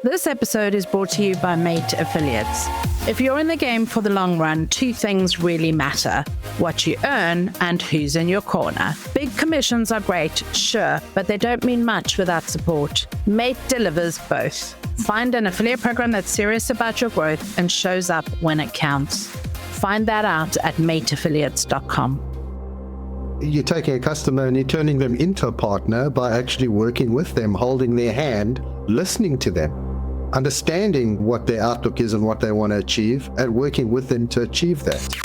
This episode is brought to you by Mate Affiliates. If you're in the game for the long run, two things really matter: what you earn and who's in your corner. Big commissions are great, sure, but they don't mean much without support. Mate delivers both. Find an affiliate program that's serious about your growth and shows up when it counts. Find that out at mateaffiliates.com. You're taking a customer and you're turning them into a partner by actually working with them, holding their hand, listening to them, understanding what their outlook is and what they want to achieve, and working with them to achieve that.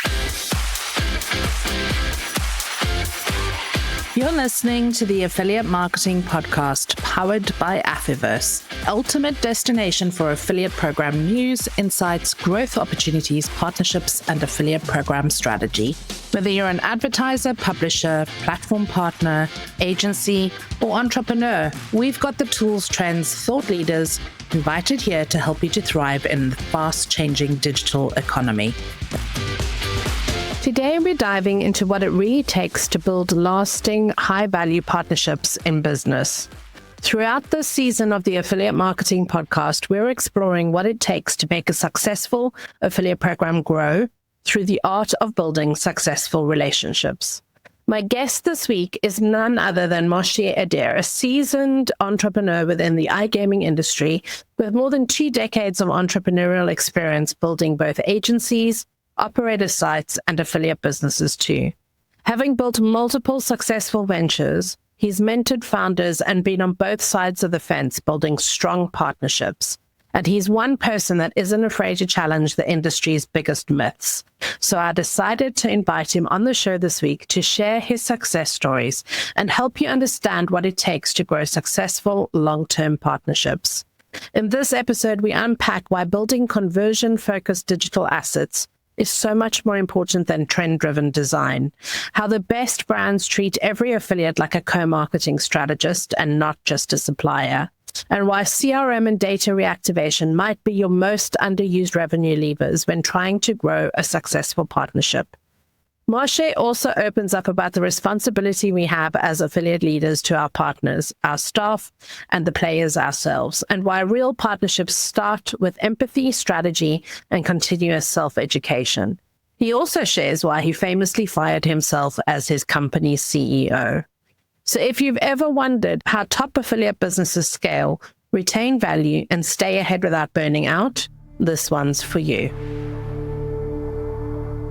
You're listening to the Affiliate Marketing Podcast, powered by Affiverse, ultimate destination for affiliate program news, insights, growth opportunities, partnerships, and affiliate program strategy. Whether you're an advertiser, publisher, platform partner, agency, or entrepreneur, we've got the tools, trends, thought leaders invited here to help you to thrive in the fast-changing digital economy. Today, we're diving into what it really takes to build lasting, high-value partnerships in business. Throughout this season of the Affiliate Marketing Podcast, we're exploring what it takes to make a successful affiliate program grow through the art of building successful relationships. My guest this week is none other than Moshe Adir, a seasoned entrepreneur within the iGaming industry with more than 2 decades of entrepreneurial experience building both agencies, operator sites, and affiliate businesses too. Having built multiple successful ventures, he's mentored founders and been on both sides of the fence building strong partnerships. And he's one person that isn't afraid to challenge the industry's biggest myths. So I decided to invite him on the show this week to share his success stories and help you understand what it takes to grow successful long-term partnerships. In this episode, we unpack why building conversion-focused digital assets is so much more important than trend-driven design, how the best brands treat every affiliate like a co-marketing strategist and not just a supplier, and why CRM and data reactivation might be your most underused revenue levers when trying to grow a successful partnership. Moshe also opens up about the responsibility we have as affiliate leaders to our partners, our staff, and the players ourselves, and why real partnerships start with empathy, strategy, and continuous self-education. He also shares why he famously fired himself as his company's CEO. So if you've ever wondered how top affiliate businesses scale, retain value, and stay ahead without burning out, this one's for you.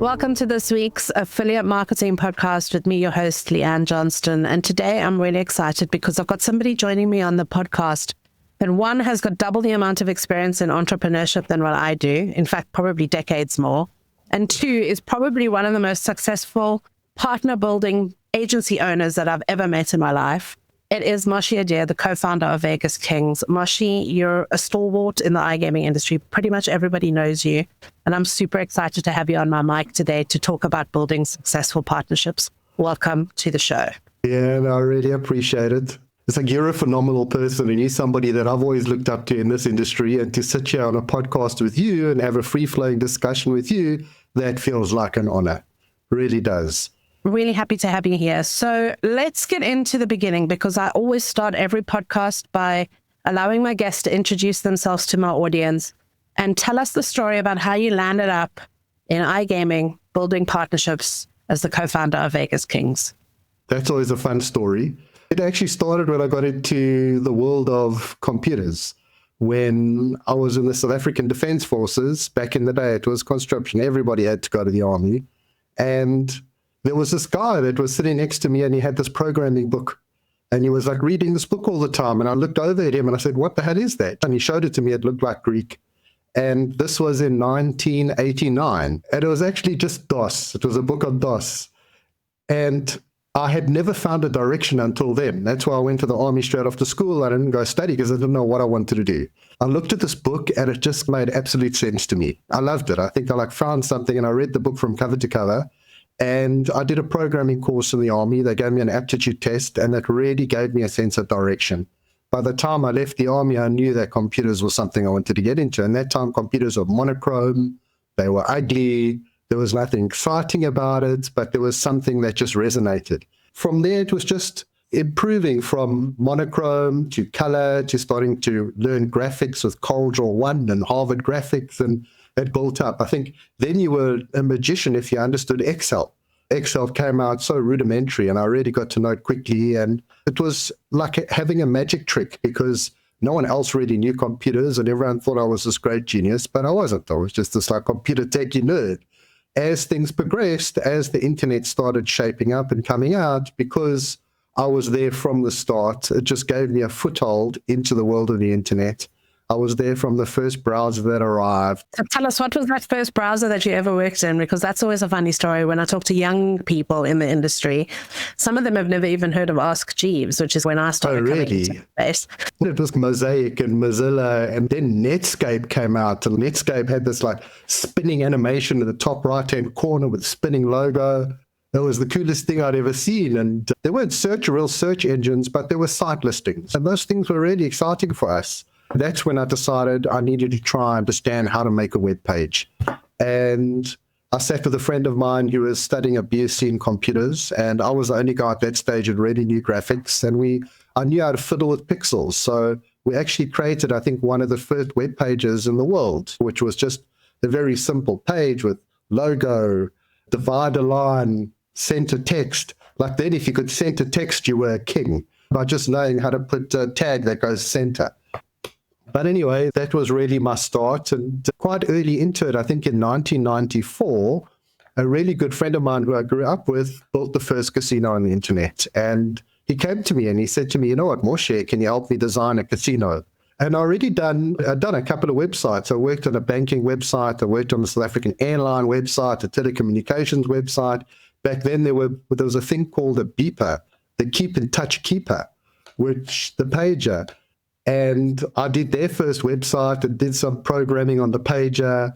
Welcome to this week's Affiliate Marketing Podcast with me, your host, Lee-Ann Johnstone. And today I'm really excited because I've got somebody joining me on the podcast. And one has got double the amount of experience in entrepreneurship than what I do. In fact, probably decades more. And two is probably one of the most successful partner building agency owners that I've ever met in my life. It is Moshe Adir, the co-founder of Vegas Kings. Moshe, you're a stalwart in the iGaming industry. Pretty much everybody knows you. And I'm super excited to have you on my mic today to talk about building successful partnerships. Welcome to the show. Yeah, I really appreciate it. It's like you're a phenomenal person and you're somebody that I've always looked up to in this industry. And to sit here on a podcast with you and have a free-flowing discussion with you, that feels like an honor. Really does. Really happy to have you here. So let's get into the beginning, because I always start every podcast by allowing my guests to introduce themselves to my audience and tell us the story about how you landed up in iGaming, building partnerships as the co-founder of Vegas Kings. That's always a fun story. It actually started when I got into the world of computers. When I was in the South African Defence Forces, back in the day, it was conscription. Everybody had to go to the army. And there was this guy that was sitting next to me and he had this programming book and he was like reading this book all the time. And I looked over at him and I said, "What the hell is that?" And he showed it to me. It looked like Greek. And this was in 1989. And it was actually just DOS. It was a book on DOS. And I had never found a direction until then. That's why I went to the army straight after school. I didn't go study because I didn't know what I wanted to do. I looked at this book and it just made absolute sense to me. I loved it. I think I found something and I read the book from cover to cover. And I did a programming course in the army. They gave me an aptitude test and it really gave me a sense of direction. By the time I left the army, I knew that computers was something I wanted to get into. And that time computers were monochrome, they were ugly, there was nothing exciting about it, but there was something that just resonated. From there, it was just improving from monochrome to color to starting to learn graphics with CorelDRAW 1 and Harvard Graphics, and it built up. I think then you were a magician if you understood Excel. Excel came out so rudimentary, and I really got to know it quickly, and it was like having a magic trick because no one else really knew computers, and everyone thought I was this great genius, but I wasn't. I was just this like computer techie nerd. As things progressed, as the internet started shaping up and coming out, because I was there from the start, it just gave me a foothold into the world of the internet. I was there from the first browser that arrived. So tell us, what was that first browser that you ever worked in? Because that's always a funny story. When I talk to young people in the industry, some of them have never even heard of Ask Jeeves, which is when I started coming into the space. It was Mosaic and Mozilla, and then Netscape came out. And Netscape had this like spinning animation in the top right-hand corner with a spinning logo. It was the coolest thing I'd ever seen. And there weren't real search engines, but there were site listings. And those things were really exciting for us. That's when I decided I needed to try and understand how to make a web page. And I sat with a friend of mine who was studying a BSc in computers, and I was the only guy at that stage who really knew graphics, and I knew how to fiddle with pixels. So we actually created, I think, one of the first web pages in the world, which was just a very simple page with logo, divider line, center text. Like then, if you could center text, you were a king by just knowing how to put a tag that goes center. But anyway, that was really my start. And quite early into it, I think in 1994, a really good friend of mine who I grew up with built the first casino on the internet. And he came to me and he said to me, you know what, Moshe, can you help me design a casino? And I'd done a couple of websites. I worked on a banking website. I worked on the South African airline website, a telecommunications website. Back then, there was a thing called a beeper, the Keep in Touch Keeper, which the pager. And I did their first website and did some programming on the pager.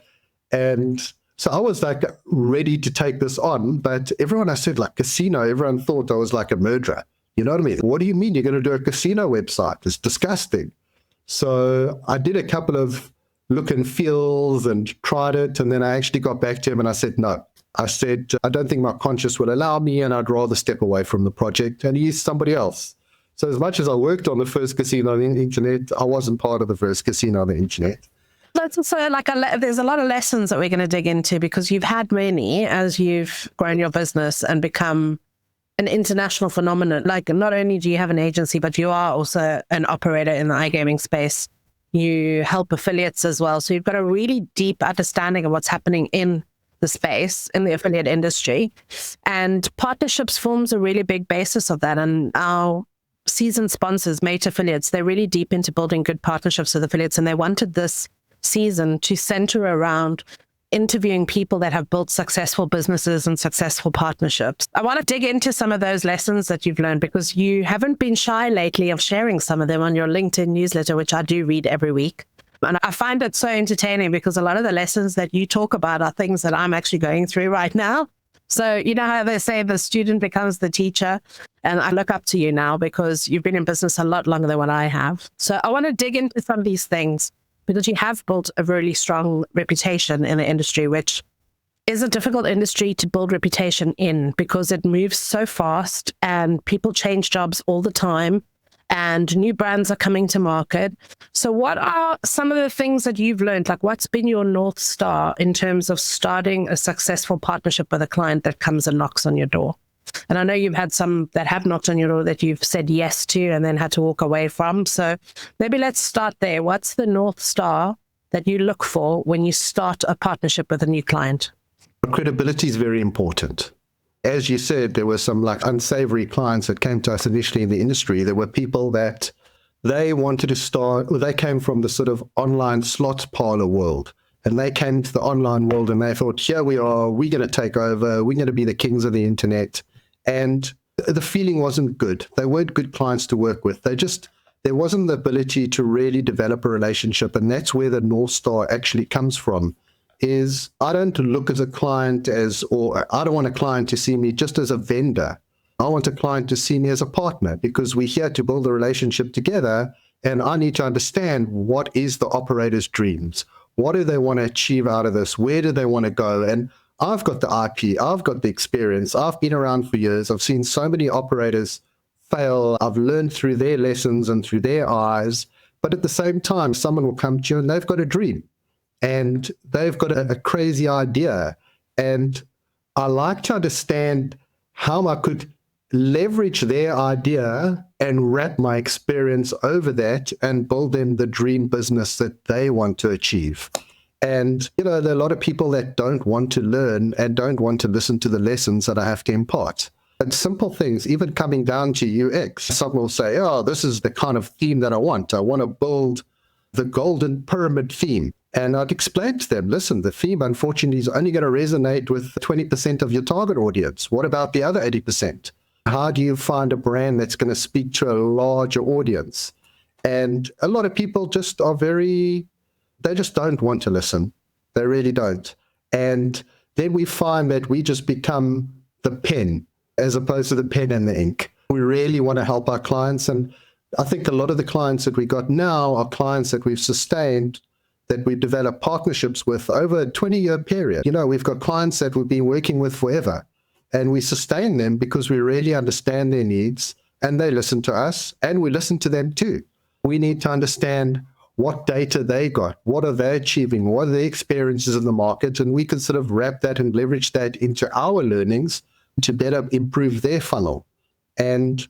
And so I was like ready to take this on. But everyone I said like casino, everyone thought I was like a murderer. You know what I mean? What do you mean you're going to do a casino website? It's disgusting. So I did a couple of look and feels and tried it. And then I actually got back to him and I said, no. I said, I don't think my conscience will allow me, and I'd rather step away from the project and use somebody else. So as much as I worked on the first casino on the internet, I wasn't part of the first casino on the internet. That's also like there's a lot of lessons that we're going to dig into, because you've had many as you've grown your business and become an international phenomenon. Like not only do you have an agency, but you are also an operator in the iGaming space. You help affiliates as well. So you've got a really deep understanding of what's happening in the space, in the affiliate industry. And partnerships forms a really big basis of that. And our seasoned sponsors, Mate Affiliates, they're really deep into building good partnerships with affiliates. And they wanted this season to center around interviewing people that have built successful businesses and successful partnerships. I want to dig into some of those lessons that you've learned, because you haven't been shy lately of sharing some of them on your LinkedIn newsletter, which I do read every week. And I find it so entertaining because a lot of the lessons that you talk about are things that I'm actually going through right now. So you know how they say the student becomes the teacher, and I look up to you now because you've been in business a lot longer than what I have. So I want to dig into some of these things because you have built a really strong reputation in the industry, which is a difficult industry to build reputation in because it moves so fast and people change jobs all the time and new brands are coming to market. So what are some of the things that you've learned? Like what's been your North Star in terms of starting a successful partnership with a client that comes and knocks on your door? And I know you've had some that have knocked on your door that you've said yes to and then had to walk away from. So maybe let's start there. What's the North Star that you look for when you start a partnership with a new client? Credibility is very important. As you said, there were some like unsavory clients that came to us initially in the industry. There were people that they wanted to start, they came from the sort of online slots parlor world. And they came to the online world and they thought, here we are, we're going to take over, we're going to be the kings of the internet. And the feeling wasn't good. They weren't good clients to work with. There wasn't the ability to really develop a relationship. And that's where the North Star actually comes from. Is I don't look at a client or I don't want a client to see me just as a vendor. I want a client to see me as a partner because we're here to build a relationship together. And I need to understand what is the operator's dreams. What do they want to achieve out of this? Where do they want to go? And I've got the IP. I've got the experience. I've been around for years. I've seen so many operators fail. I've learned through their lessons and through their eyes. But at the same time, someone will come to you and they've got a dream and they've got a crazy idea. And I like to understand how I could leverage their idea and wrap my experience over that and build them the dream business that they want to achieve. And, there are a lot of people that don't want to learn and don't want to listen to the lessons that I have to impart. And simple things, even coming down to UX, someone will say, oh, this is the kind of theme that I want. I want to build the golden pyramid theme. And I'd explain to them, listen, the theme, unfortunately, is only going to resonate with 20% of your target audience. What about the other 80%? How do you find a brand that's going to speak to a larger audience? And a lot of people just they just don't want to listen. They really don't. And then we find that we just become the pen as opposed to the pen and the ink. We really want to help our clients. And I think a lot of the clients that we got now are clients that we've sustained, that we've developed partnerships with over a 20-year period. We've got clients that we've been working with forever, and we sustain them because we really understand their needs, and they listen to us, and we listen to them too. We need to understand what data they got, what are they achieving, what are their experiences in the market, and we can sort of wrap that and leverage that into our learnings to better improve their funnel. And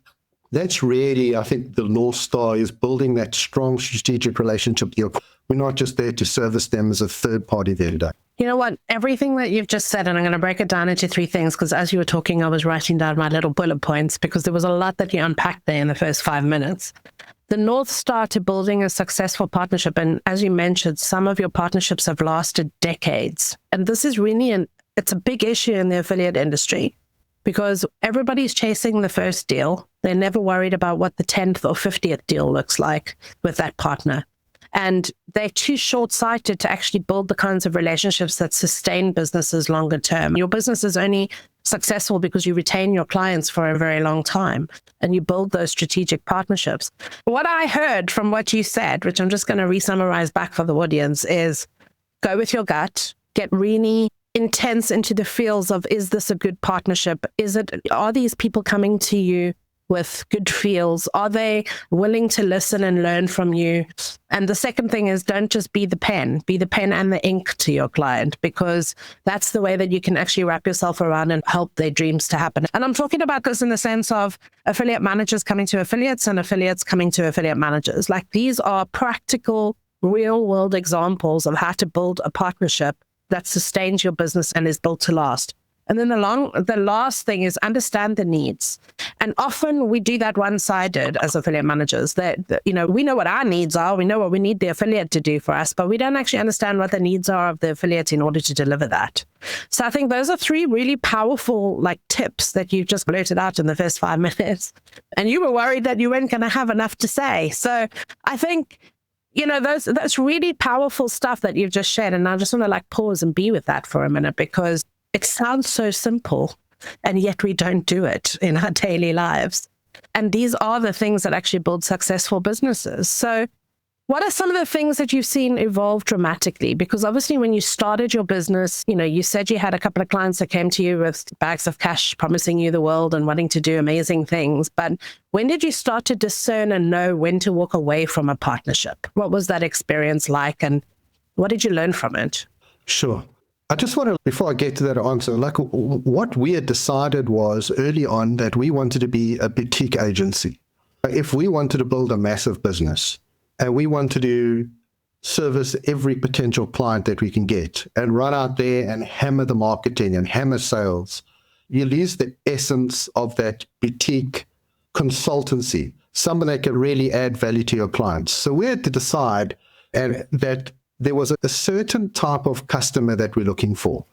that's really, I think, the North Star is building that strong strategic relationship. We're not just there to service them as a third party there today. You know what? Everything that you've just said, and I'm going to break it down into three things, because as you were talking, I was writing down my little bullet points because there was a lot that you unpacked there in the first 5 minutes. The North Star to building a successful partnership, and as you mentioned, some of your partnerships have lasted decades. And this is really it's a big issue in the affiliate industry, because everybody's chasing the first deal. They're never worried about what the 10th or 50th deal looks like with that partner. And they're too short-sighted to actually build the kinds of relationships that sustain businesses longer term. Your business is only successful because you retain your clients for a very long time and you build those strategic partnerships. What I heard from what you said, which I'm just going to re-summarize back for the audience, is go with your gut, get really intense into the feels of, is this a good partnership? Are these people coming to you with good feels? Are they willing to listen and learn from you? And the second thing is, don't just be the pen and the ink to your client, because that's the way that you can actually wrap yourself around and help their dreams to happen. And I'm talking about this in the sense of affiliate managers coming to affiliates and affiliates coming to affiliate managers. Like, these are practical, real world examples of how to build a partnership that sustains your business and is built to last. And then the last thing is understand the needs. And often we do that one-sided as affiliate managers. We know what our needs are. We know what we need the affiliate to do for us, but we don't actually understand what the needs are of the affiliate in order to deliver that. So I think those are three really powerful tips that you've just blurted out in the first 5 minutes. And you were worried that you weren't going to have enough to say. So I think, that's really powerful stuff that you've just shared. And I just want to pause and be with that for a minute, because it sounds so simple, and yet we don't do it in our daily lives. And these are the things that actually build successful businesses. So what are some of the things that you've seen evolve dramatically? Because obviously when you started your business, you said you had a couple of clients that came to you with bags of cash, promising you the world and wanting to do amazing things. But when did you start to discern and know when to walk away from a partnership? What was that experience like, and what did you learn from it? Sure. I just want to, before I get to that answer, what we had decided was early on that we wanted to be a boutique agency. If we wanted to build a massive business and we wanted to service every potential client that we can get and run out there and hammer the marketing and hammer sales, you lose the essence of that boutique consultancy, someone that can really add value to your clients. So we had to decide that there was a certain type of customer that we're looking for.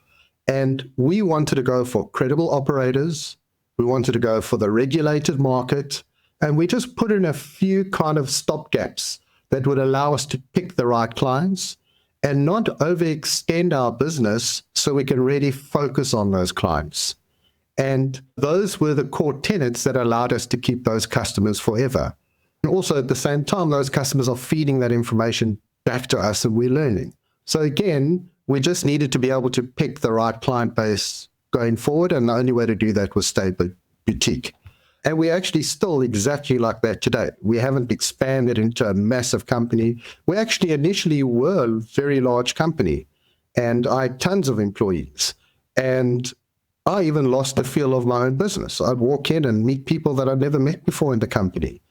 And we wanted to go for credible operators. We wanted to go for the regulated market. And we just put in a few kind of stopgaps that would allow us to pick the right clients and not overextend our business so we can really focus on those clients. And those were the core tenets that allowed us to keep those customers forever. And also at the same time, those customers are feeding that information back to us and we're learning. So again, we just needed to be able to pick the right client base going forward. And the only way to do that was stay boutique. And we're actually still exactly like that today. We haven't expanded into a massive company. We actually initially were a very large company, and I had tons of employees. And I even lost the feel of my own business. I'd walk in and meet people that I'd never met before in the company.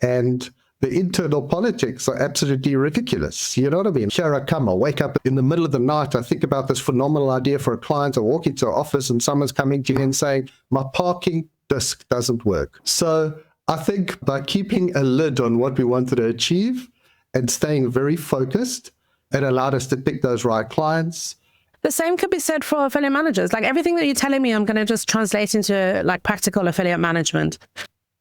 And the internal politics are absolutely ridiculous. You know what I mean? Here I come, I wake up in the middle of the night, I think about this phenomenal idea for a client, I walk into an office and someone's coming to you and saying, my parking disk doesn't work. So I think by keeping a lid on what we wanted to achieve and staying very focused, it allowed us to pick those right clients. The same could be said for affiliate managers. Like everything that you're telling me, I'm going to just translate into like practical affiliate management.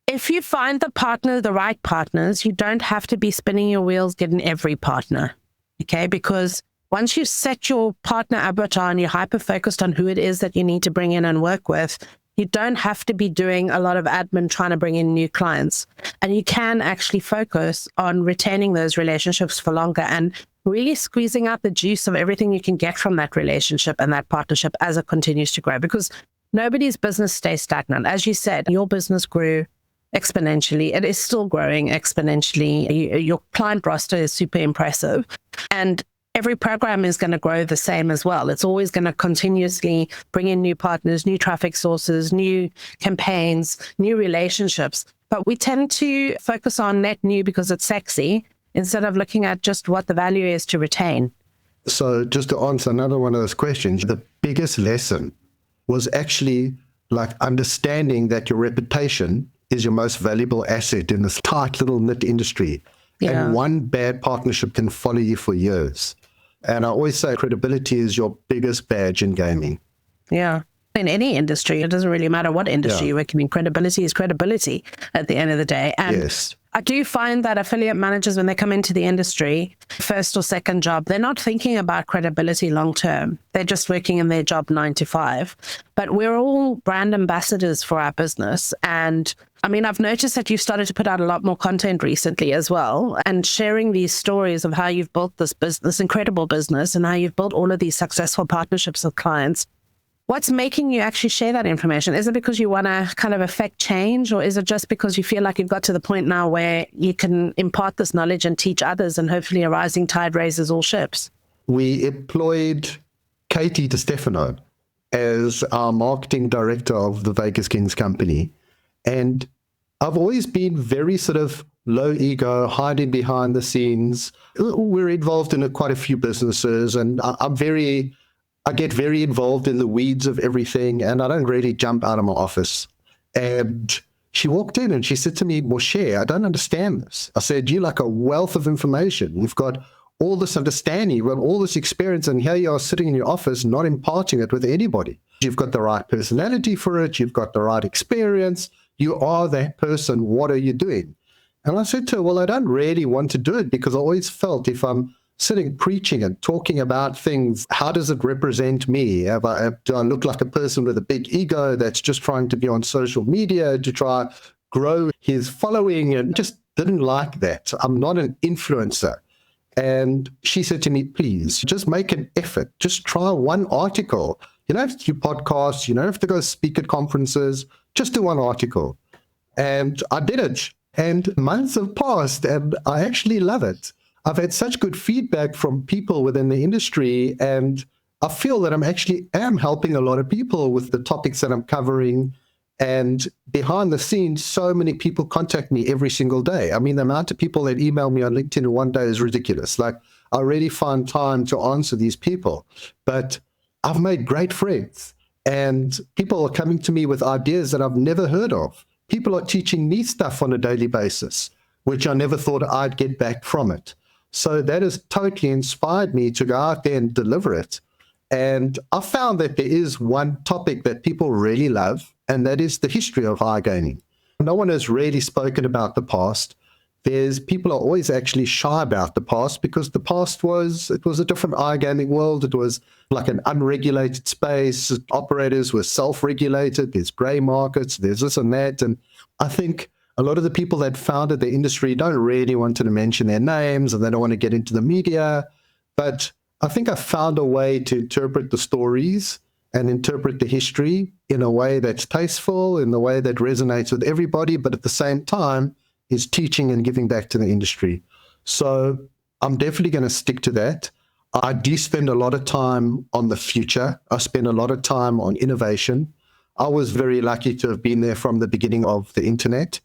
If you find the right partners, you don't have to be spinning your wheels getting every partner, okay? Because once you set your partner avatar and you're hyper-focused on who it is that you need to bring in and work with, you don't have to be doing a lot of admin trying to bring in new clients. And you can actually focus on retaining those relationships for longer and really squeezing out the juice of everything you can get from that relationship and that partnership as it continues to grow. Because nobody's business stays stagnant. As you said, your business grew exponentially. It is still growing exponentially. Your client roster is super impressive. And every program is going to grow the same as well. It's always going to continuously bring in new partners, new traffic sources, new campaigns, new relationships. But we tend to focus on net new because it's sexy instead of looking at just what the value is to retain. So just to answer another one of those questions, the biggest lesson was actually like understanding that your reputation is your most valuable asset in this tight little knit industry. Yeah. And one bad partnership can follow you for years. And I always say credibility is your biggest badge in gaming. Yeah. In any industry, it doesn't really matter what industry you work in. Credibility is credibility at the end of the day. And yes. I do find that affiliate managers, when they come into the industry, first or second job, they're not thinking about credibility long term. They're just working in their job 9 to 5. But we're all brand ambassadors for our business. And I mean, I've noticed that you've started to put out a lot more content recently as well, and sharing these stories of how you've built this incredible business and how you've built all of these successful partnerships with clients. What's making you actually share that information? Is it because you want to kind of affect change, or is it just because you feel like you've got to the point now where you can impart this knowledge and teach others, and hopefully a rising tide raises all ships? We employed Katie DeStefano as our marketing director of the Vegas Kings company. And I've always been very sort of low ego, hiding behind the scenes. We're involved in quite a few businesses, and I get very involved in the weeds of everything, and I don't really jump out of my office. And she walked in and she said to me, Moshe, I don't understand this. I said, you're like a wealth of information. You've got all this understanding, you've got all this experience, and here you are sitting in your office not imparting it with anybody. You've got the right personality for it. You've got the right experience. You are that person. What are you doing? And I said to her, well, I don't really want to do it because I always felt if I'm sitting preaching and talking about things, how does it represent me? Do I look like a person with a big ego that's just trying to be on social media to try grow his following? And just didn't like that. I'm not an influencer. And she said to me, please, just make an effort. Just try one article. You don't have to do podcasts. You don't have to go speak at conferences. Just do one article. And I did it. And months have passed, and I actually love it. I've had such good feedback from people within the industry, and I feel that I'm helping a lot of people with the topics that I'm covering. And behind the scenes, so many people contact me every single day. I mean, the amount of people that email me on LinkedIn in one day is ridiculous. Like, I really find time to answer these people. But I've made great friends, and people are coming to me with ideas that I've never heard of. People are teaching me stuff on a daily basis, which I never thought I'd get back from it. So that has totally inspired me to go out there and deliver it. And I found that there is one topic that people really love, and that is the history of iGaming. No one has really spoken about the past. People are always actually shy about the past because the past was a different iGaming world. It was like an unregulated space. Operators were self-regulated. There's gray markets. There's this and that. And I think a lot of the people that founded the industry don't really want to mention their names, and they don't want to get into the media. But I think I found a way to interpret the stories and interpret the history in a way that's tasteful, in a way that resonates with everybody, but at the same time is teaching and giving back to the industry. So I'm definitely going to stick to that. I do spend a lot of time on the future. I spend a lot of time on innovation. I was very lucky to have been there from the beginning of the internet.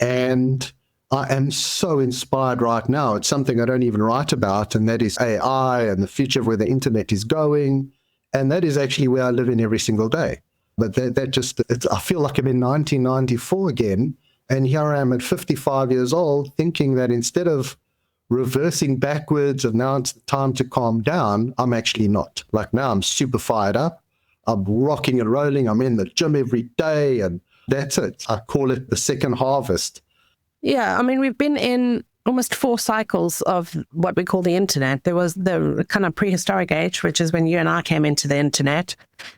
And I am so inspired right now. It's something I don't even write about, and that is AI and the future of where the internet is going. And that is actually where I live in every single day. But I feel like I'm in 1994 again. And here I am at 55 years old thinking that instead of reversing backwards and now it's time to calm down, I'm actually not. Like now I'm super fired up. I'm rocking and rolling. I'm in the gym every day, and that's it. I call it the second harvest. Yeah, I mean, we've been in almost 4 cycles of what we call the internet. There was the kind of prehistoric age, which is when you and I came into the internet.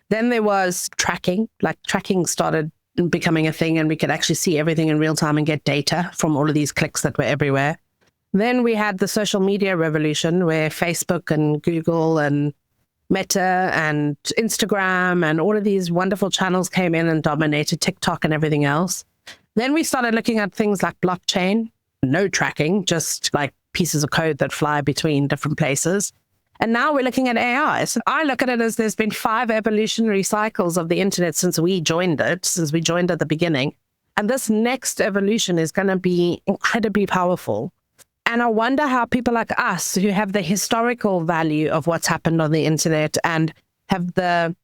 Then there was tracking, like tracking started becoming a thing, and we could actually see everything in real time and get data from all of these clicks that were everywhere. Then we had the social media revolution where Facebook and Google and Meta and Instagram and all of these wonderful channels came in and dominated TikTok and everything else. Then we started looking at things like blockchain, no tracking, just like pieces of code that fly between different places. And now we're looking at AI. So I look at it as there's been 5 evolutionary cycles of the internet since we joined at the beginning. And this next evolution is going to be incredibly powerful. And I wonder how people like us who have the historical value of what's happened on the internet and have the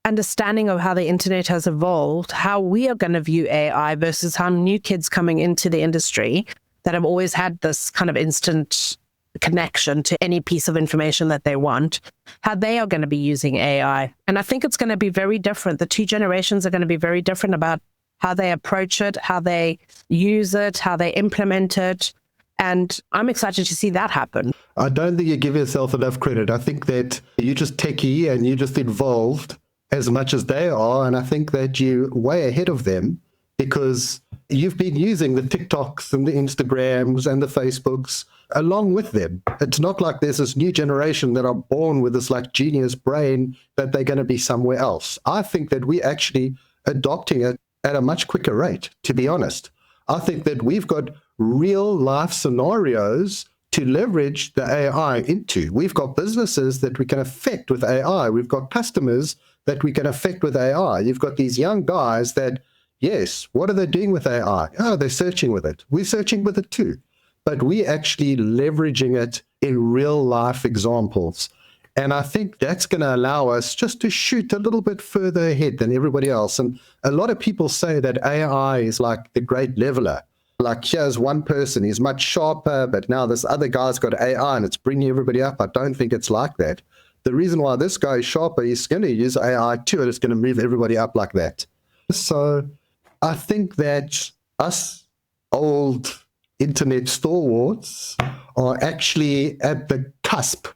understanding of how the internet has evolved, how we are going to view AI versus how new kids coming into the industry that have always had this kind of instant connection to any piece of information that they want, how they are going to be using AI. And I think it's going to be very different. The 2 generations are going to be very different about how they approach it, how they use it, how they implement it. And I'm excited to see that happen. I don't think you give yourself enough credit. I think that you're just techie and you're just involved as much as they are. And I think that you're way ahead of them because you've been using the TikToks and the Instagrams and the Facebooks along with them. It's not like there's this new generation that are born with this like genius brain that they're going to be somewhere else. I think that we're actually adopting it at a much quicker rate, to be honest. I think that we've got real life scenarios to leverage the AI into. We've got businesses that we can affect with AI. We've got customers that we can affect with AI. You've got these young guys that, yes, what are they doing with AI? Oh, they're searching with it. We're searching with it too. But we're actually leveraging it in real life examples. And I think that's going to allow us just to shoot a little bit further ahead than everybody else. And a lot of people say that AI is like the great leveler. Like, here's one person, he's much sharper, but now this other guy's got AI and it's bringing everybody up. I don't think it's like that. The reason why this guy is sharper, he's going to use AI too, and it's going to move everybody up like that. So I think that us old internet stalwarts are actually at the cusp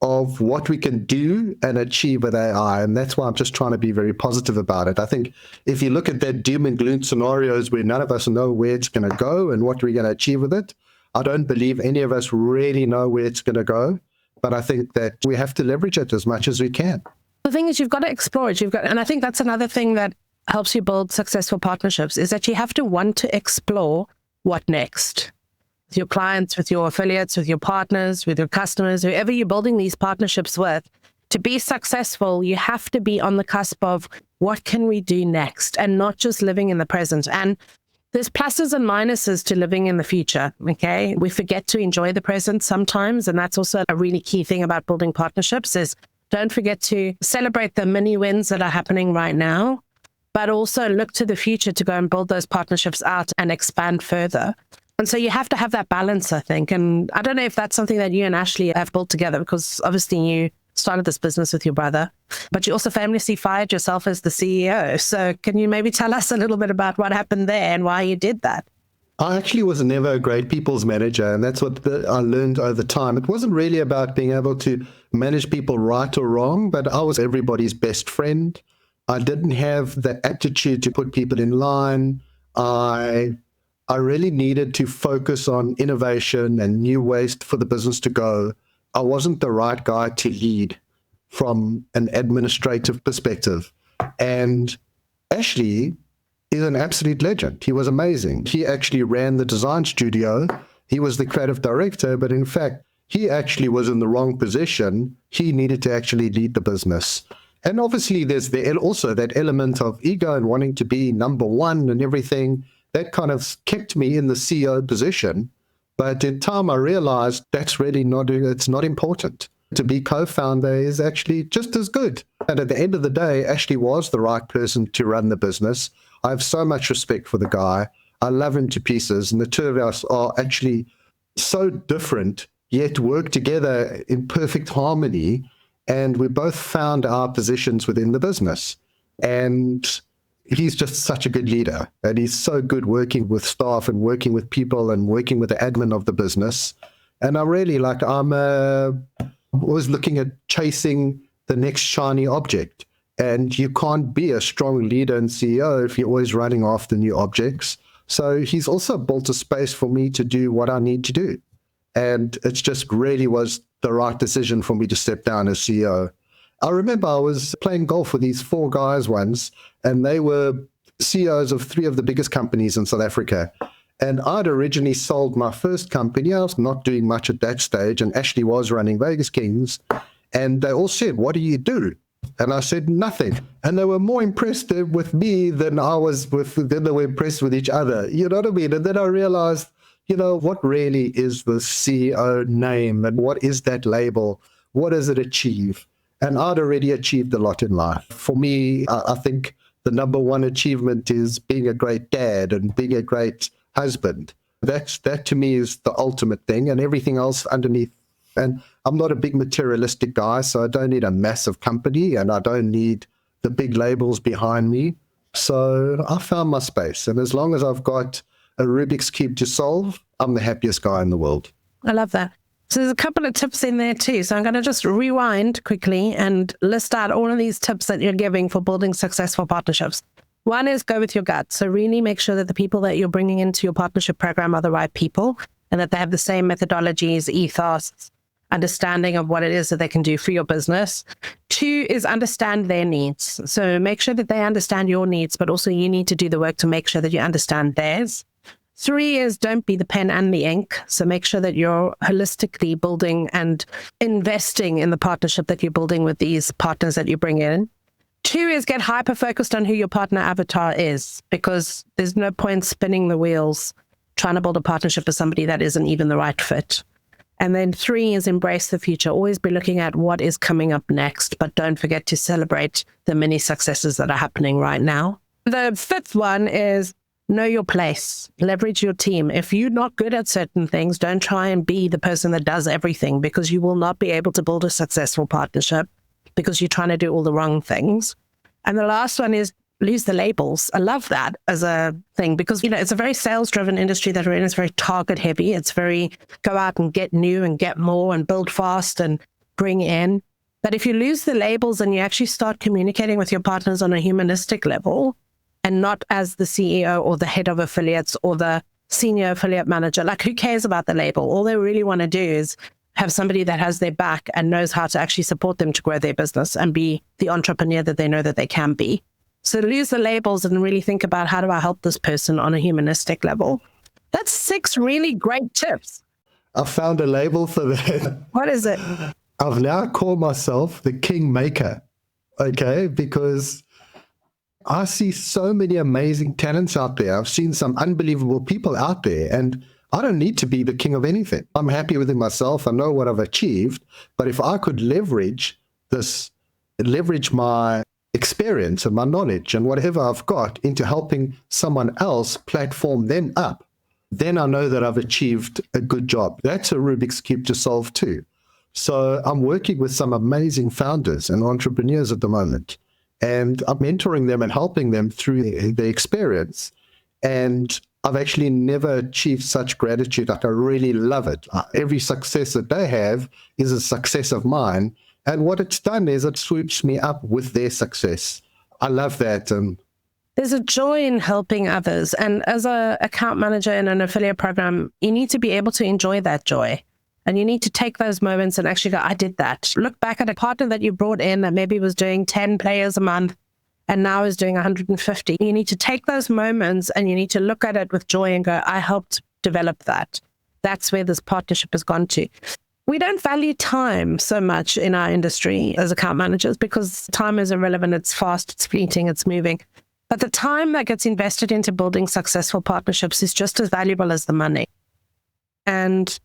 of what we can do and achieve with AI. And that's why I'm just trying to be very positive about it. I think if you look at that doom and gloom scenarios where none of us know where it's going to go and what we're going to achieve with it, I don't believe any of us really know where it's going to go. But I think that we have to leverage it as much as we can. The thing is, you've got to explore it. And I think that's another thing that helps you build successful partnerships is that you have to want to explore what next. With your clients, with your affiliates, with your partners, with your customers, whoever you're building these partnerships with, to be successful, you have to be on the cusp of what can we do next and not just living in the present. And there's pluses and minuses to living in the future, okay? We forget to enjoy the present sometimes, and that's also a really key thing about building partnerships is don't forget to celebrate the mini wins that are happening right now, but also look to the future to go and build those partnerships out and expand further. And so you have to have that balance, I think. And I don't know if that's something that you and Ashley have built together, because obviously you started this business with your brother, but you also famously fired yourself as the CEO. So can you maybe tell us a little bit about what happened there and why you did that? I actually was never a great people's manager, and that's what I learned over time. It wasn't really about being able to manage people right or wrong, but I was everybody's best friend. I didn't have the aptitude to put people in line. I really needed to focus on innovation and new ways for the business to go. I wasn't the right guy to lead from an administrative perspective. And Ashley is an absolute legend. He was amazing. He actually ran the design studio. He was the creative director, but in fact, he actually was in the wrong position. He needed to actually lead the business. And obviously, there's also that element of ego and wanting to be number one and everything. That kind of kept me in the CEO position. But in time, I realized that's really it's not important. To be co-founder is actually just as good. And at the end of the day, Ashley was the right person to run the business. I have so much respect for the guy. I love him to pieces. And the two of us are actually so different, yet work together in perfect harmony. And we both found our positions within the business. And he's just such a good leader. And he's so good working with staff and working with people and working with the admin of the business. And I really I'm always looking at chasing the next shiny object. And you can't be a strong leader and CEO if you're always running after new objects. So he's also built a space for me to do what I need to do. And it just really was the right decision for me to step down as CEO. I remember I was playing golf with these 4 guys once, and they were CEOs of 3 of the biggest companies in South Africa. And I'd originally sold my first company. I was not doing much at that stage, and Ashley was running Vegas Kings. And they all said, "What do you do?" And I said, "Nothing." And they were more impressed with me than they were impressed with each other. You know what I mean? And then I realized, what really is the CEO name and what is that label? What does it achieve? And I'd already achieved a lot in life. For me, I think the number one achievement is being a great dad and being a great husband. That to me is the ultimate thing, and everything else underneath. And I'm not a big materialistic guy, so I don't need a massive company and I don't need the big labels behind me. So I found my space. And as long as I've got a Rubik's Cube to solve, I'm the happiest guy in the world. I love that. So there's a couple of tips in there too. So I'm going to just rewind quickly and list out all of these tips that you're giving for building successful partnerships. One is go with your gut. So really make sure that the people that you're bringing into your partnership program are the right people and that they have the same methodologies, ethos, understanding of what it is that they can do for your business. 2 is understand their needs. So make sure that they understand your needs, but also you need to do the work to make sure that you understand theirs. 3 is don't be the pen and the ink. So make sure that you're holistically building and investing in the partnership that you're building with these partners that you bring in. 2 is get hyper-focused on who your partner avatar is, because there's no point spinning the wheels trying to build a partnership with somebody that isn't even the right fit. And then 3 is embrace the future. Always be looking at what is coming up next, but don't forget to celebrate the many successes that are happening right now. The 5th one is know your place. Leverage your team. If you're not good at certain things, don't try and be the person that does everything, because you will not be able to build a successful partnership because you're trying to do all the wrong things. And the last one is lose the labels. I love that as a thing because, it's a very sales-driven industry that we're in. It's very target-heavy. It's very go out and get new and get more and build fast and bring in. But if you lose the labels and you actually start communicating with your partners on a humanistic level and not as the CEO or the head of affiliates or the senior affiliate manager, who cares about the label? All they really want to do is have somebody that has their back and knows how to actually support them to grow their business and be the entrepreneur that they know that they can be. So lose the labels and really think about, how do I help this person on a humanistic level? That's 6 really great tips. I found a label for that. What is it? I've now called myself the Kingmaker, okay? Because I see so many amazing talents out there. I've seen some unbelievable people out there, and I don't need to be the king of anything. I'm happy within myself. I know what I've achieved, but if I could leverage my experience and my knowledge and whatever I've got into helping someone else platform them up, then I know that I've achieved a good job. That's a Rubik's Cube to solve too. So I'm working with some amazing founders and entrepreneurs at the moment, and I'm mentoring them and helping them through the experience. And I've actually never achieved such gratitude. I really love it. Every success that they have is a success of mine. And what it's done is it swoops me up with their success. I love that. There's a joy in helping others. And as an account manager in an affiliate program, you need to be able to enjoy that joy. And you need to take those moments and actually go, I did that. Look back at a partner that you brought in that maybe was doing 10 players a month and now is doing 150. You need to take those moments and you need to look at it with joy and go, I helped develop that. That's where this partnership has gone to. We don't value time so much in our industry as account managers because time is irrelevant. It's fast, it's fleeting, it's moving. But the time that gets invested into building successful partnerships is just as valuable as the money. And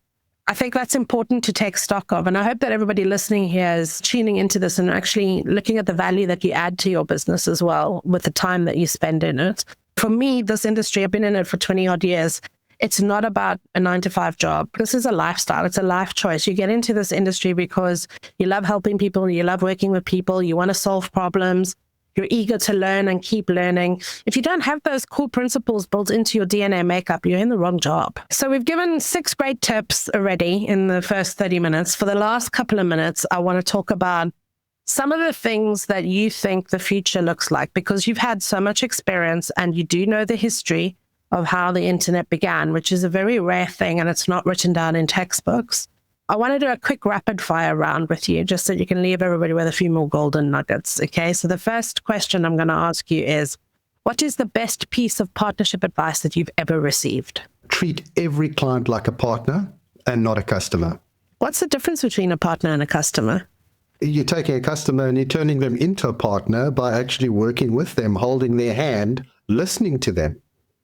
I think that's important to take stock of. And I hope that everybody listening here is tuning into this and actually looking at the value that you add to your business as well with the time that you spend in it. For me, this industry, I've been in it for 20 odd years. It's not about a 9-to-5 job. This is a lifestyle. It's a life choice. You get into this industry because you love helping people. You love working with people. You want to solve problems. You're eager to learn and keep learning. If you don't have those core principles built into your DNA makeup, you're in the wrong job. So we've given 6 great tips already in the first 30 minutes. For the last couple of minutes, I want to talk about some of the things that you think the future looks like, because you've had so much experience and you do know the history of how the internet began, which is a very rare thing and it's not written down in textbooks. I want to do a quick rapid fire round with you just so you can leave everybody with a few more golden nuggets. Okay, so the first question I'm going to ask you is, what is the best piece of partnership advice that you've ever received? Treat every client like a partner and not a customer. What's the difference between a partner and a customer? You're taking a customer and you're turning them into a partner by actually working with them, holding their hand, listening to them,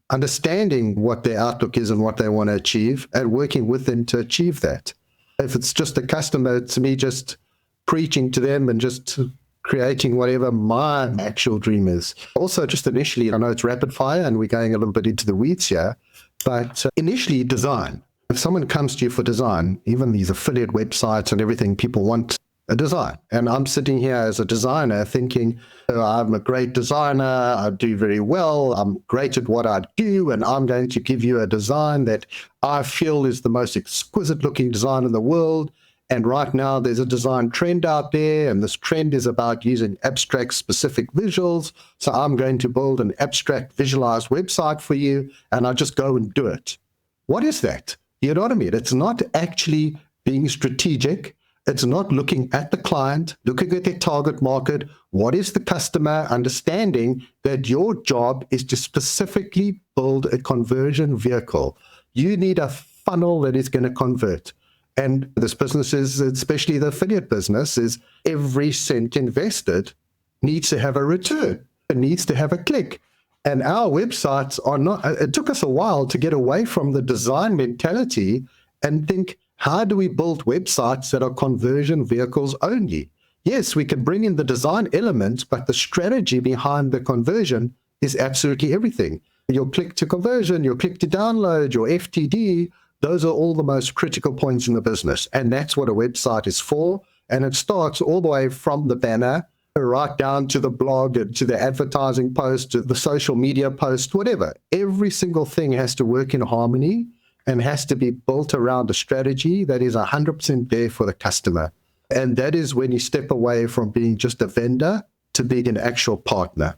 understanding what their outlook is and what they want to achieve, and working with them to achieve that. If it's just a customer, it's me just preaching to them and just creating whatever my actual dream is. Also, just initially, I know it's rapid fire and we're going a little bit into the weeds here, but initially design. If someone comes to you for design, even these affiliate websites and everything, people want a design. And I'm sitting here as a designer thinking, oh, I'm a great designer, I do very well, I'm great at what I do, and I'm going to give you a design that I feel is the most exquisite looking design in the world. And right now there's a design trend out there, and this trend is about using abstract specific visuals. So I'm going to build an abstract visualized website for you, and I just go and do it. What is that? You know what I mean? It's not actually being strategic. It's not looking at the client, looking at their target market. What is the customer? Understanding that your job is to specifically build a conversion vehicle. You need a funnel that is going to convert. And this business is, especially the affiliate business, is every cent invested needs to have a return. It needs to have a click. And our websites are not, it took us a while to get away from the design mentality and think, how do we build websites that are conversion vehicles only? Yes, we can bring in the design elements, but the strategy behind the conversion is absolutely everything. Your click to conversion, your click to download, your FTD, those are all the most critical points in the business. And that's what a website is for. And it starts all the way from the banner right down to the blog, to the advertising post, to the social media post, whatever. Every single thing has to work in harmony and has to be built around a strategy that is 100% there for the customer. And that is when you step away from being just a vendor to being an actual partner.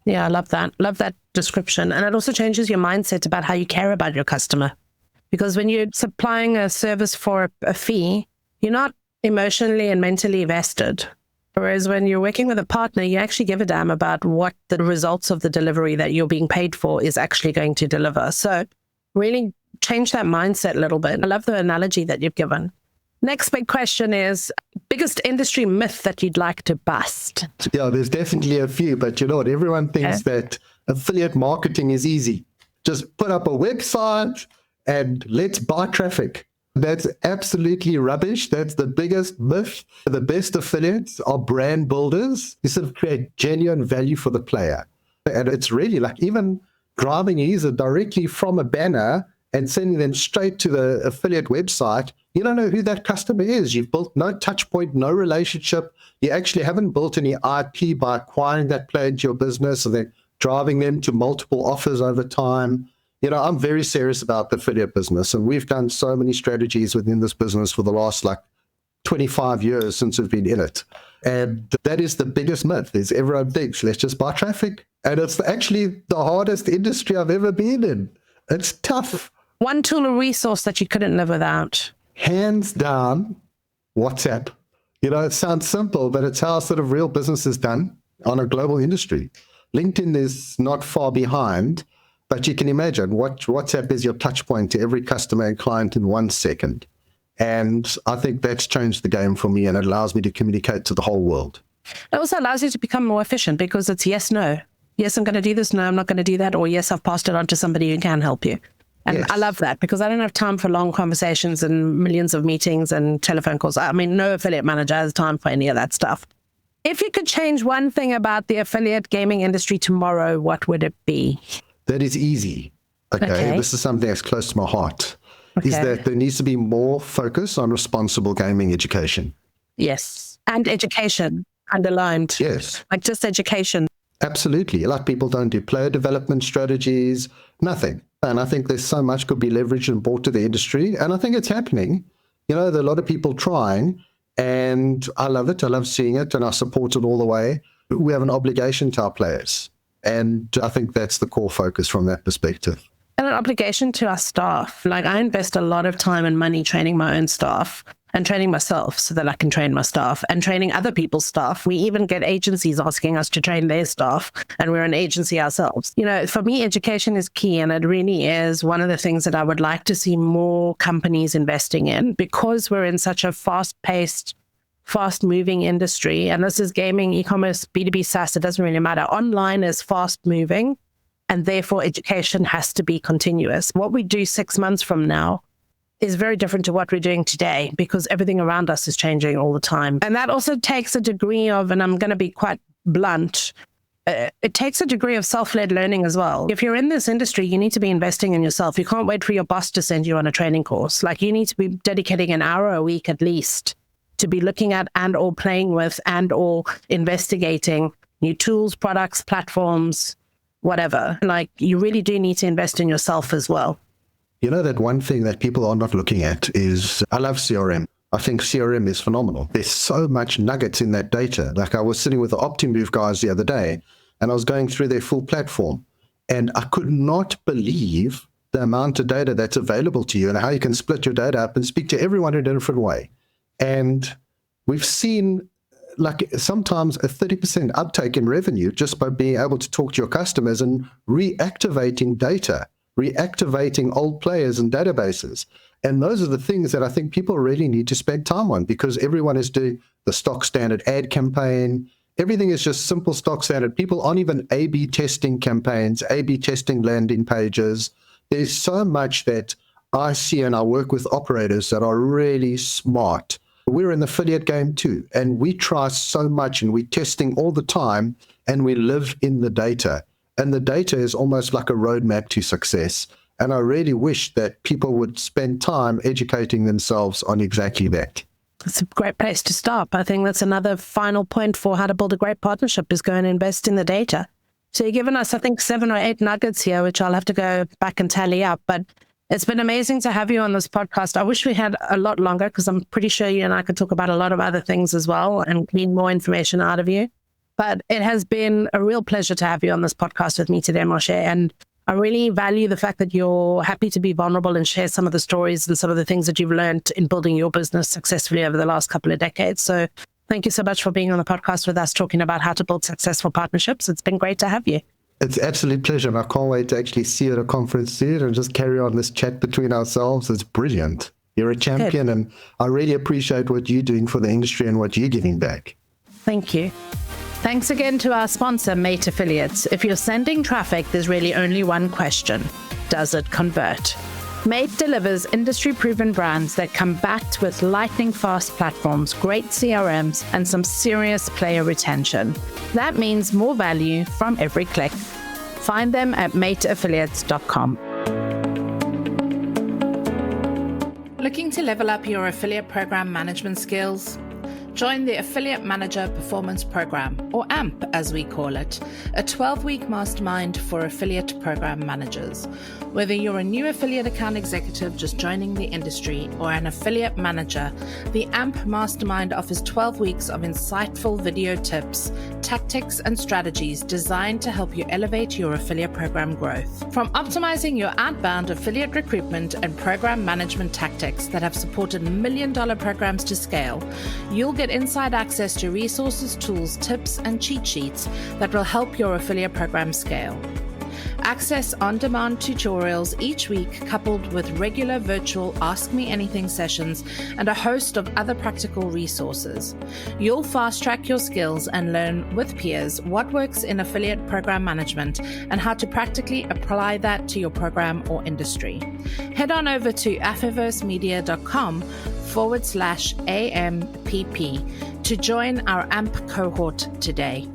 Yeah, I love that. Love that description. And it also changes your mindset about how you care about your customer. Because when you're supplying a service for a fee, you're not emotionally and mentally vested. Whereas when you're working with a partner, you actually give a damn about what the results of the delivery that you're being paid for is actually going to deliver. So really change that mindset a little bit. I love the analogy that you've given. Next big question is, biggest industry myth that you'd like to bust? Yeah, there's definitely a few, but you know what? Everyone thinks that affiliate marketing is easy. Just put up a website and let's buy traffic. That's absolutely rubbish. That's the biggest myth. The best affiliates are brand builders. You sort of create genuine value for the player. And it's really like even grabbing a user directly from a banner and sending them straight to the affiliate website, you don't know who that customer is. You've built no touch point, no relationship. You actually haven't built any IP by acquiring that player into your business and then driving them to multiple offers over time. You know, I'm very serious about the affiliate business, and we've done so many strategies within this business for the last 25 years since we've been in it. And that is the biggest myth, is everyone thinks, let's just buy traffic. And it's actually the hardest industry I've ever been in. It's tough. One tool or resource that you couldn't live without? hands down, WhatsApp. It sounds simple, but it's how sort of real business is done on a global industry. LinkedIn is not far behind, but you can imagine WhatsApp is your touch point to every customer and client in 1 second. And I think that's changed the game for me, and it allows me to communicate to the whole world. It also allows you to become more efficient because it's yes, no. Yes, I'm going to do this. No, I'm not going to do that. Or yes, I've passed it on to somebody who can help you. And yes. I love that because I don't have time for long conversations and millions of meetings and telephone calls. I mean, no affiliate manager has time for any of that stuff. If you could change one thing about the affiliate gaming industry tomorrow, what would it be? That is easy. Okay. This is something that's close to my heart. Is that there needs to be more focus on responsible gaming education. Yes. And education underlined. Yes. Like just education. Absolutely. Like people don't do player development strategies, nothing. And I think there's so much could be leveraged and brought to the industry. And I think it's happening. There are a lot of people trying, and I love it. I love seeing it, and I support it all the way. We have an obligation to our players. And I think that's the core focus from that perspective. And an obligation to our staff. Like I invest a lot of time and money training my own staff and training myself so that I can train my staff and training other people's staff. We even get agencies asking us to train their staff, and we're an agency ourselves. For me, education is key, and it really is one of the things that I would like to see more companies investing in, because we're in such a fast-paced, fast-moving industry. And this is gaming, e-commerce, B2B SaaS, it doesn't really matter. Online is fast-moving, and therefore education has to be continuous. What we do 6 months from now is very different to what we're doing today, because everything around us is changing all the time. And that also takes a degree of, and I'm going to be quite blunt, it takes a degree of self-led learning as well. If you're in this industry, you need to be investing in yourself. You can't wait for your boss to send you on a training course. Like you need to be dedicating an hour a week at least to be looking at and or playing with and or investigating new tools, products, platforms, whatever. Like you really do need to invest in yourself as well. That one thing that people are not looking at is, I love CRM. I think CRM is phenomenal. There's so much nuggets in that data. Like I was sitting with the OptiMove guys the other day, and I was going through their full platform, and I could not believe the amount of data that's available to you and how you can split your data up and speak to everyone in a different way. And we've seen like sometimes a 30% uptake in revenue just by being able to talk to your customers and reactivating data, reactivating old players and databases. And those are the things that I think people really need to spend time on, because everyone is doing the stock standard ad campaign. Everything is just simple stock standard. People aren't even A/B testing campaigns, A/B testing landing pages. There's so much that I see, and I work with operators that are really smart. We're in the affiliate game too, and we try so much, and we're testing all the time, and we live in the data. And the data is almost like a roadmap to success. And I really wish that people would spend time educating themselves on exactly that. It's a great place to stop. I think that's another final point for how to build a great partnership, is go and invest in the data. So you've given us, I think, 7 or 8 nuggets here, which I'll have to go back and tally up. But it's been amazing to have you on this podcast. I wish we had a lot longer, because I'm pretty sure you and I could talk about a lot of other things as well and glean more information out of you. But it has been a real pleasure to have you on this podcast with me today, Moshe. And I really value the fact that you're happy to be vulnerable and share some of the stories and some of the things that you've learned in building your business successfully over the last couple of decades. So thank you so much for being on the podcast with us, talking about how to build successful partnerships. It's been great to have you. It's an absolute pleasure. And I can't wait to actually see you at a conference soon and just carry on this chat between ourselves. It's brilliant. You're a champion. Good. And I really appreciate what you're doing for the industry and what you're giving back. Thank you. Thanks again to our sponsor, Mate Affiliates. If you're sending traffic, there's really only one question. Does it convert? Mate delivers industry-proven brands that come backed with lightning-fast platforms, great CRMs, and some serious player retention. That means more value from every click. Find them at mateaffiliates.com. Looking to level up your affiliate program management skills? Join the Affiliate Manager Performance Program, or AMP as we call it, a 12-week mastermind for affiliate program managers. Whether you're a new affiliate account executive just joining the industry or an affiliate manager, the AMP Mastermind offers 12 weeks of insightful video tips tactics and strategies designed to help you elevate your affiliate program growth. From optimizing your outbound affiliate recruitment and program management tactics that have supported $1 million programs to scale, you'll get inside access to resources, tools, tips, and cheat sheets that will help your affiliate program scale. Access on-demand tutorials each week, coupled with regular virtual Ask Me Anything sessions and a host of other practical resources. You'll fast-track your skills and learn with peers what works in affiliate program management and how to practically apply that to your program or industry. Head on over to affiversemedia.com/AMPP to join our AMP cohort today.